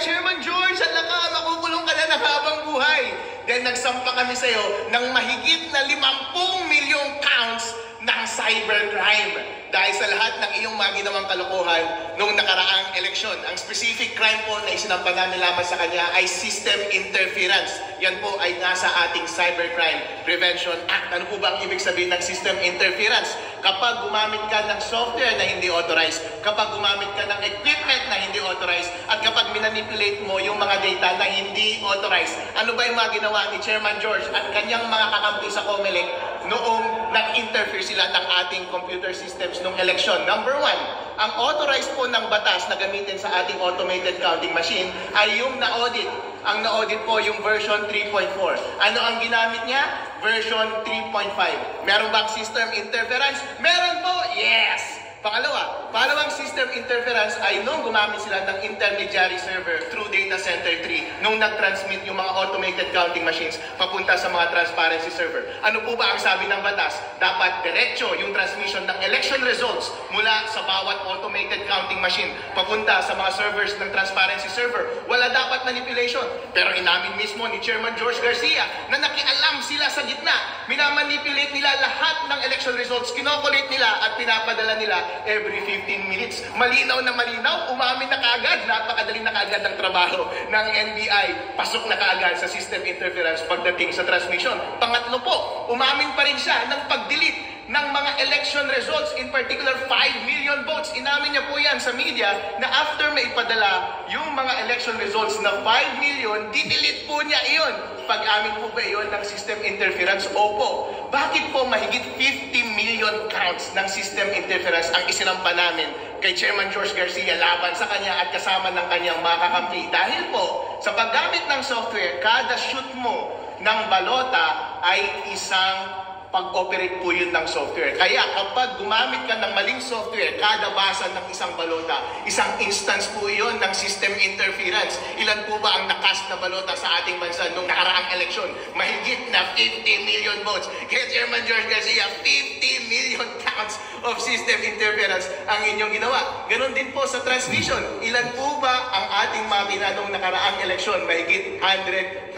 Chairman George, at makukulong ka na ng habang buhay. Then nagsampa kami sa'yo ng mahigit na 50 milyong counts ng cybercrime. Dahil sa lahat ng iyong mga ginawang kalokohan noong nakaraang eleksyon. Ang specific crime po na isinampa namin lamang sa kanya ay system interference. Yan po ay nasa ating Cybercrime Prevention Act. Ano po ba ang ibig sabihin ng system interference? Kapag gumamit ka ng software na hindi authorized, kapag gumamit ka ng equipment na hindi authorized, at kapag minanipulate mo yung mga data na hindi authorized. Ano ba yung mga ginawa ni Chairman George at kanyang mga kakampi sa COMELEC noong nag-interfere sila ng ating computer systems noong eleksyon? Number one, ang authorized po ng batas na gamitin sa ating automated counting machine ay yung na-audit. Ang na-audit po yung version 3.4. Ano ang ginamit niya? Version 3.5. Meron bang system interference? Meron po! Yes! Pangalawang system interference ay nung gumamit sila ng intermediary server through data center 3 nung nag-transmit yung mga automated counting machines papunta sa mga transparency server. Ano po ba ang sabi ng batas? Dapat diretso yung transmission ng election results mula sa bawat automated counting machine papunta sa mga servers ng transparency server. Wala dapat manipulation. Pero inamin mismo ni Chairman George Garcia na nakialam sila sa gitna. Minamanipulate nila lahat ng election results, kinokolate nila at pinapadala nila every 15 minutes. Malinaw na malinaw, umamin na kaagad, napakadali na kaagad ang trabaho ng NBI. Pasok na kaagad sa system interference pagdating sa transmission. Pangatlo po, umamin pa rin siya ng pag-delete ng mga election results, in particular 5 million votes. Inamin niya po yan sa media na after may ipadala yung mga election results na 5 million, didelete po niya iyon. Pag-amin po ba iyon ng system interference? Opo. Bakit po mahigit 50 million counts ng system interference ang isinampa namin kay Chairman George Garcia laban sa kanya at kasama ng kanyang mga kakampi? Dahil po, sa paggamit ng software, kada shoot mo ng balota ay isang pag-operate po yun ng software. Kaya kapag gumamit ka ng maling software, kada basa ng isang balota, isang instance po yun ng system interference. Ilan po ba ang nakast na balota sa ating bansa nung nakaraang eleksyon? Mahigit na 50 million votes. Kaya Chairman George Garcia, 50 million counts of system interference ang inyong ginawa. Ganon din po sa transmission. Ilan po ba ang ating makina nung nakaraang eleksyon? Mahigit 100,000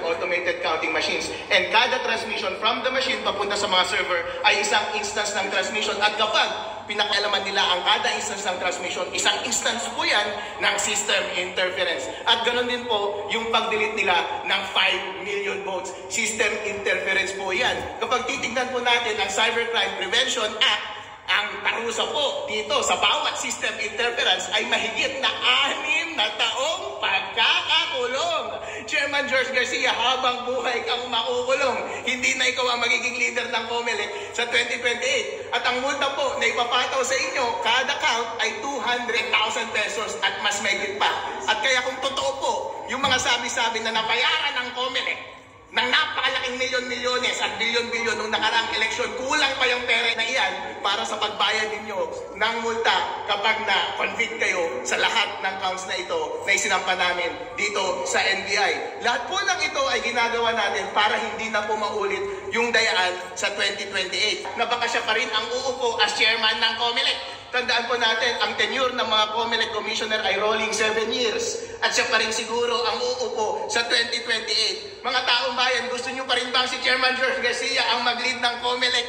automated counting machines. And kada transmission from the machine papunta sa mga server ay isang instance ng transmission. At kapag pinakialaman nila ang kada instance ng transmission, isang instance po yan ng system interference. At ganoon din po yung pag-delete nila ng 5 million votes. System interference po yan. Kapag titignan po natin ang Cybercrime Prevention Act, ang parusa po dito sa bawat system interference ay mahigit na 6 na taong pagkakakulong. Chairman George Garcia, habang buhay kang makukulong. Hindi na ikaw ang magiging leader ng COMELEC sa 2028. At ang multa po na ipapataw sa inyo, kada count ay 200,000 pesos at mas mahigit pa. At kaya kung totoo po, yung mga sabi-sabi na nabayaran ng COMELEC ng napakalaking milyon-milyones at bilyon-bilyon nung nakaraang eleksyon, kulang pa yung pera na iyan para sa pagbayad ninyo ng multa kapag na-convict kayo sa lahat ng counts na ito na isinampa namin dito sa NBI. Lahat po ng ito ay ginagawa natin para hindi na po maulit yung dayaan sa 2028 na baka siya pa rin ang uupo as chairman ng COMELEC. Tandaan po natin, ang tenure ng mga COMELEC commissioner ay rolling 7 years. At siya pa rin siguro ang uupo sa 2028. Mga taong bayan, gusto nyo pa rin bang si Chairman George Garcia ang mag-lead ng COMELEC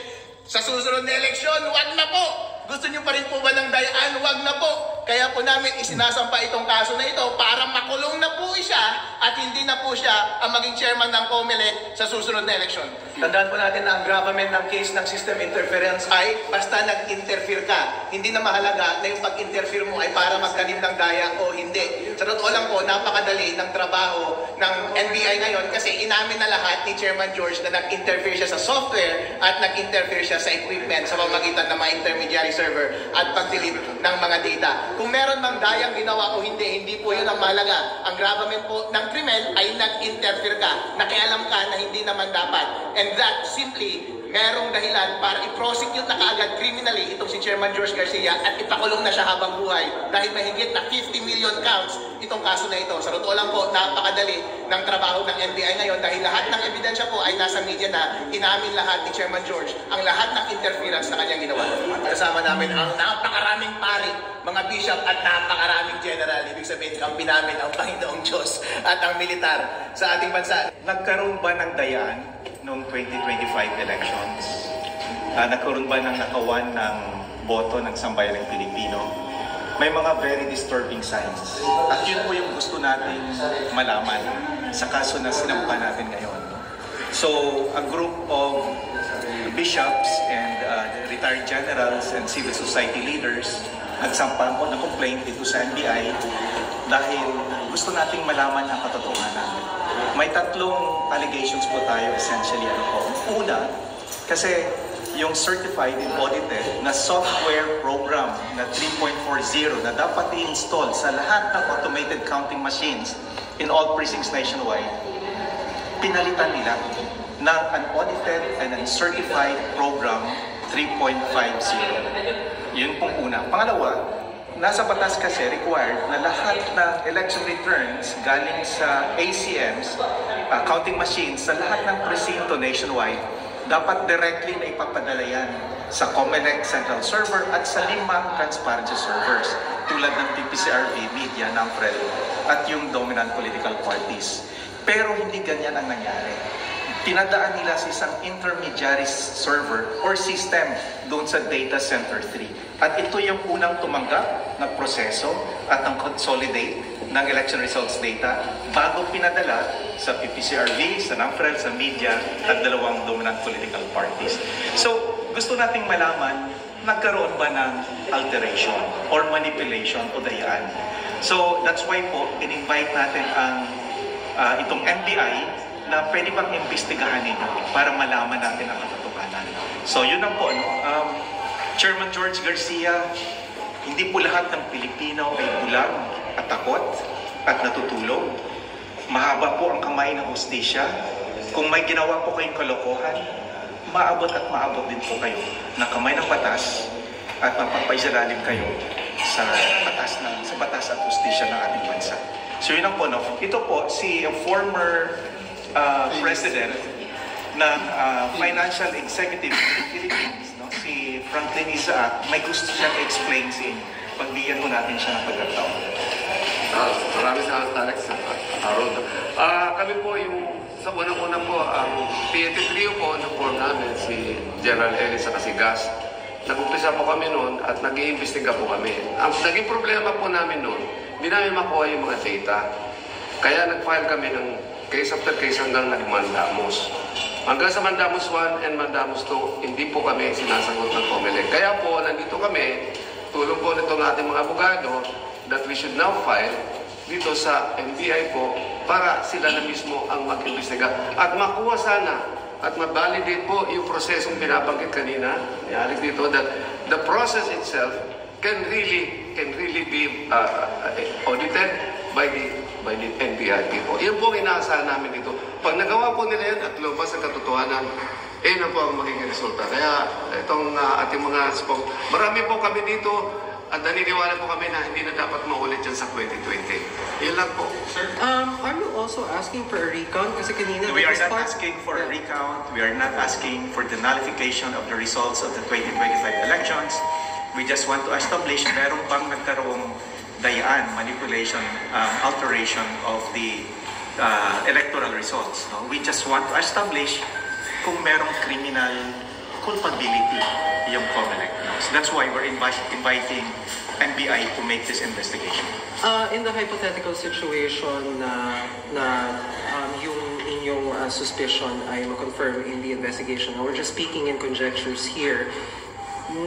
sa susunod na eleksyon? Wag na po! Gusto nyo pa rin po ba ng dayaan? Wag na po! Kaya po namin isinasampa itong kaso na ito para makulong na po siya at hindi na po siya ang maging chairman ng COMELEC sa susunod na eleksyon. Tandaan po natin na ang gravamen ng case ng system interference ay basta nag-interfere ka. Hindi na mahalaga na yung pag-interfere mo ay para magtanim ng daya o hindi. Sa totoo lang po, napakadali ng trabaho ng NBI ngayon kasi inamin na lahat ni Chairman George na nag-interfere siya sa software at nag-interfere siya sa equipment sa pamamagitan ng mga intermediary server at pag-delete ng mga data. Kung meron mang dayang ginawa o hindi, hindi po yun ang mahalaga. Ang gravamen po ng krimen ay nag-interfere ka. Nakialam ka na hindi naman dapat. And that simply merong dahilan para i-prosecute na kaagad criminally itong si Chairman George Garcia at ipakulong na siya habang buhay dahil mahigit na 50 million counts itong kaso na ito. Sa totoo lang po, napakadali ng trabaho ng NBI ngayon dahil lahat ng ebidensya po ay nasa media na. Inamin lahat ni Chairman George ang lahat ng interference na kanyang ginawa. At kasama namin ang napakaraming pari, mga bishop at napakaraming general. Ibig sabihin, kampi namin ang Panginoong Diyos at ang militar sa ating bansa. Nagkaroon ba ng dayaan noong 2025 elections? Nagkaroon ba ng nakawan ng boto ng sambayanang Pilipino? May mga very disturbing signs. At yun po yung gusto natin malaman sa kaso na sinampa natin ngayon. So, a group of bishops and retired generals and civil society leaders nagsampa po ng complaint dito sa NBI dahil gusto nating malaman ang katotohanan. May tatlong allegations po tayo essentially. Una, kasi yung certified and audited na software program na 3.40 na dapat i-install sa lahat ng automated counting machines in all precincts nationwide, pinalitan nila ng unaudited and uncertified program 3.50. Yun pong una. Pangalawa, nasa batas kasi required na lahat ng election returns galing sa ACMs, counting machines, sa lahat ng presinto nationwide, dapat directly na ipapadala yan sa COMELEC Central Server at sa 5 transparency servers tulad ng PPCRV, Media, NAMFREL at yung dominant political parties. Pero hindi ganyan ang nangyari. Pinadaan nila sa isang intermediary server or system doon sa Data Center 3. At ito yung unang tumanggap ng proseso at ng consolidate ng election results data bago pinadala sa PPCRV, sa NAMFREL, sa Media at 2 dominant political parties. So, gusto nating malaman, nagkaroon ba ng alteration or manipulation o dayaan? So, that's why po, in-invite natin ang itong NBI na pwede bang imbestigahan ninyo para malaman natin ang katotohanan. So, yun ang po, Chairman George Garcia, hindi po lahat ng Pilipino ay bulag at takot at natutulog. Mahaba po ang kamay ng hustisya. Kung may ginawa po kayong kalokohan, maabot at maabot din po kayo ng kamay ng batas at mapapaisalalim kayo sa batas at hustisya ng ating bansa. So yun ang po, no? Ito po, si former president ng Financial Executive of the Philippines, no? Si Franklin Isaac, may gusto siyang explain sa inyo. Pagbigyan mo natin siya ng pagkataon. Maraming salamat, Alex. Harold. Kami po yung sa unang-una po, ang PNP trio po na form namin, si General Ellis at si Gas. Nag-umpisa po kami noon at nag-iimbestiga po kami. Ang naging problema po namin noon, hindi namin makuha yung mga data. Kaya nag-file kami ng case after case hanggang nag-mandamus. Hanggang sa Mandamus 1 and Mandamus 2, hindi po kami sinasagot ng COMELEC. Kaya po, nandito kami, tulong po nitong ating mga abogado, that we should now file dito sa NBI po para sila na mismo ang mag-imbestiga. At makuha sana at ma-validate po yung prosesong binabanggit kanina ni Alex dito, that the process itself can really be audited by the NBI po. Yan po inaasahan namin dito. Pag nagawa po nila yan at lumabas ang katotohanan, na po ang magiging resulta. Kaya itong ating mga marami po kami dito at naniniwala po kami na hindi na dapat maulit yan sa 2020. Yan lang po. Sir? Are you also asking for a recount? Kasi kanina we are not asking for a recount. We are not asking for the nullification of the results of the 2025 elections. We just want to establish meron bang nagkaroong dayaan, manipulation, alteration of the electoral results. No? We just want to establish kung merong criminal culpability yung COMELEC. No? So that's why we're inviting NBI to make this investigation. In the hypothetical situation na yung inyong suspicion ay ma-confirm in the investigation, we're just speaking in conjectures here.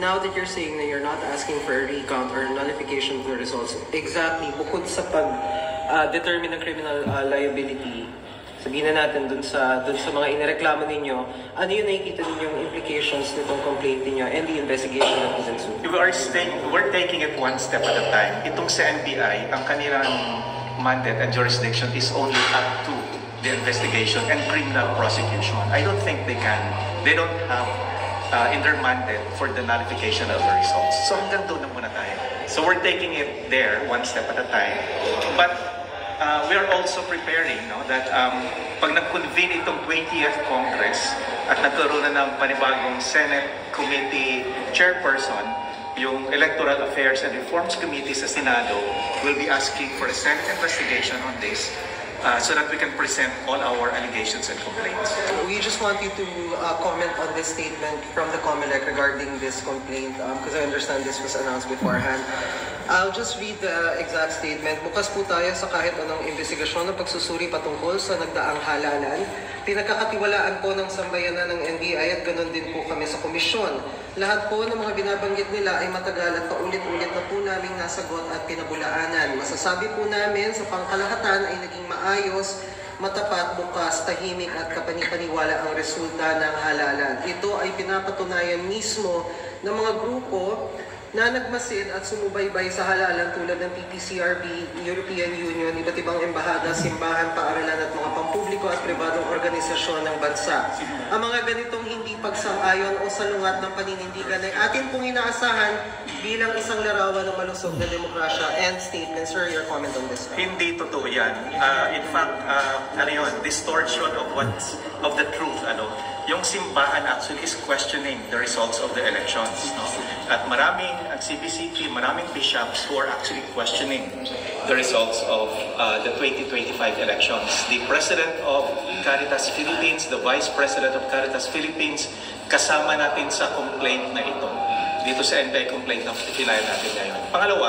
Now that you're saying that you're not asking for a recount or nullification of the results, exactly, bukod sa pag-determine ng criminal liability, sabihin na natin dun sa mga inireklamo ninyo, ano yung nakikita ninyong implications nitong complaint ninyo and the investigation that is ensued? We're taking it one step at a time. Itong sa NBI, ang kanilang mandate and jurisdiction is only up to the investigation and criminal prosecution. I don't think they don't have in their mandate for the nullification of the results. So hanggang doon na muna tayo. So we're taking it there one step at a time. But we are also preparing that pag nag-convene itong 20th Congress at nagkaroon na ng panibagong Senate Committee Chairperson, yung Electoral Affairs and Reforms Committee sa Senado will be asking for a Senate investigation on this so that we can present all our allegations and complaints. We just want you to comment on this statement from the COMELEC regarding this complaint because I understand this was announced beforehand. I'll just read the exact statement. Bukas po tayo sa kahit anong investigasyon ng pagsusuri patungkol sa nagdaang halalan. Pinagkakatiwalaan po ng sambayanan ng NBI at ganoon din po kami sa komisyon. Lahat po ng mga binabanggit nila ay matagal at paulit-ulit na po naming nasagot at pinabulaanan. Masasabi po namin sa pangkalahatan ay naging maayos, matapat, bukas, tahimik at kapani-paniwala ang resulta ng halalan. Ito ay pinapatunayan mismo ng mga grupo na nagmasid at sumubaybay sa halalan tulad ng PPCRB, European Union, iba't ibang embahada, simbahan, paaralan at mga pampubliko at pribadong organisasyon ng bansa. Ang mga ganitong hindi pagsang-ayon o salungat ng paninindigan ay atin pong inaasahan bilang isang larawan ng malusog na demokrasya. End statement. Sir, your comment on this? Hindi totoo yan. In fact, distortion of the truth. Yung simbahan actually is questioning the results of the elections. At ang CBCP, maraming bishops who are actually questioning the results of the 2025 elections. The President of Caritas Philippines, the Vice President of Caritas Philippines, kasama natin sa complaint na ito. Dito sa anti-complaint na final natin ngayon. Pangalawa,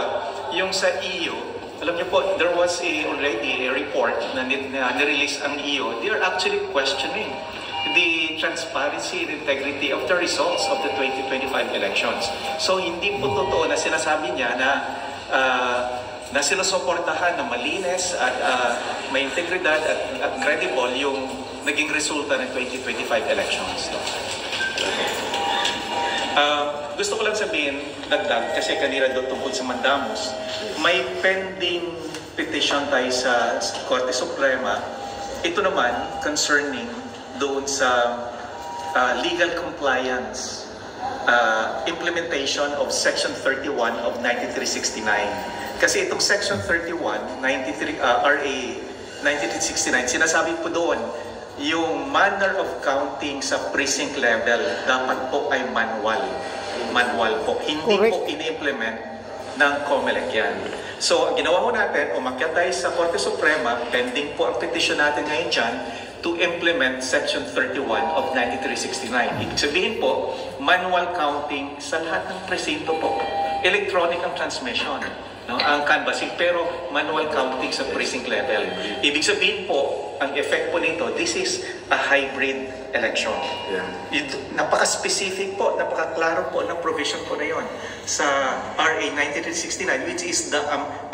yung sa EU, alam niyo po, there was already a report na nirelease ang EU. They are actually questioning the transparency and integrity of the results of the 2025 elections. So hindi po totoo na sinasabi niya na sinusuportahan na malinis at may integridad at credible yung naging resulta ng 2025 elections. Gusto ko lang sabihin, dagdag, kasi kanina doon tungkol sa Mandamus, may pending petition tayo sa Korte Suprema. Ito naman concerning doon sa legal compliance implementation of Section 31 of 9369. Kasi itong Section 31, RA 9369, sinasabi po doon, yung manner of counting sa precinct level dapat po ay manual. Manual po. Hindi po ini-implement ng COMELEC yan. So, ang ginawa ko natin, umakyat tayo sa Korte Suprema, pending po ang petition natin ngayon dyan, to implement Section 31 of 9369. Ibig sabihin po, manual counting sa lahat ng presinto po. Electronic ang transmission, ang canvassing, pero manual counting sa precinct level. Ibig sabihin po, ang effect po nito, this is a hybrid election. Napaka-specific po, napaka-klaro po ng provision po na yon sa RA 9369, which is the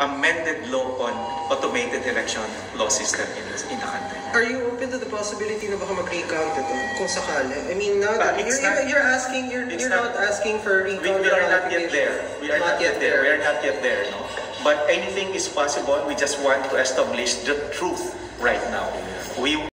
amended law on automated election law system in the country. Are you open to the possibility na baka mag-recount ito kung sakali? I mean, now that you're not asking for recount. We are not yet there. We are not yet there. No? But anything is possible. We just want to establish the truth right now. We